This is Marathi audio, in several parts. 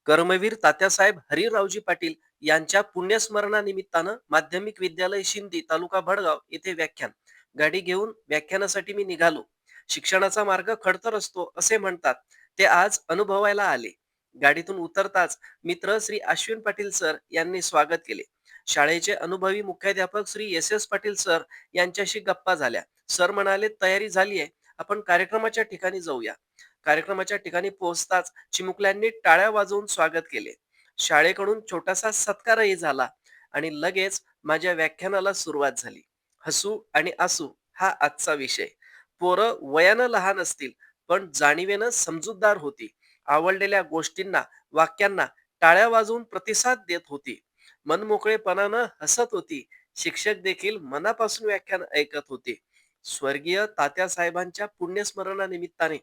कर्मवीर तात्यासाहेब हरिरावजी पाटील यांच्या पुण्यस्मरणानिमित्तानं माध्यमिक विद्यालय शिंदी तालुका भडगाव येथे व्याख्यान. गाडी घेऊन व्याख्यानासाठी मी निघालो. शिक्षणाचा मार्ग खडतर असतो असे म्हणतात, ते आज अनुभवायला आले. गाडीतून उतरताच मित्र श्री अश्विन पाटील सर यांनी स्वागत केले. शाळेचे अनुभवी मुख्याध्यापक Shri S S Patil sir यांच्याशी गप्पा झाल्या. सर म्हणाले, तयारी झाली आहे, आपण कार्यक्रमाच्या ठिकाणी जाऊया. कार्यक्रमाच्या ठिकाणी पोहोचताच चिमुकल्यांनी टाळ्या वाजवून स्वागत केले. शाळेकडून छोटासा सत्कारही झाला आणि लगेच माझ्या व्याख्यानाला सुरुवात झाली. हसू आणि आसू हा आजचा विषय. पोरं वयानं लहान असतील, पण जाणीवेनं समजूतदार होती. आवडलेल्या गोष्टींना, वाक्यांना टाळ्या वाजवून प्रतिसाद देत होती. मनमोकळेपणानं हसत होती. शिक्षक देखील मनापासून व्याख्यान ऐकत होते. स्वर्गीय तात्यासाहेबांच्या पुण्यस्मरणानिमित्ताने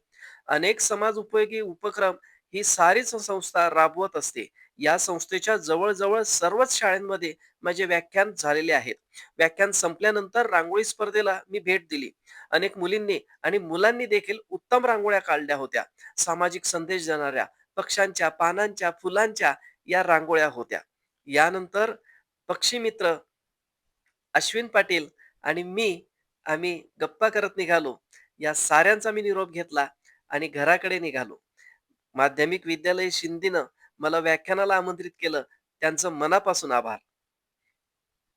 अनेक समाज उपयोगी उपक्रम ही सारीच संस्था राबवत असते. या संस्थेच्या जवळजवळ सर्वच शाळांमध्ये माझे व्याख्यान झालेले आहेत. व्याख्यान संपल्यानंतर रांगोळी स्पर्धेला मी भेट दिली. अनेक मुलींनी आणि मुलांनी देखील उत्तम रांगोळ्या काढल्या होत्या. सामाजिक संदेश देणाऱ्या पक्ष्यांच्या, पानांच्या, फुलांच्या या रांगोळ्या होत्या. यानंतर पक्षी मित्र अश्विन पाटील आणि आम्ही गप्पा करत निघालो. या साऱ्यांचा मी निरोप घेतला आणि घराकडे निघालो. माध्यमिक विद्यालय शिंदीनं मला व्याख्यानाला आमंत्रित केलं. त्यांचं मनापासून आभार.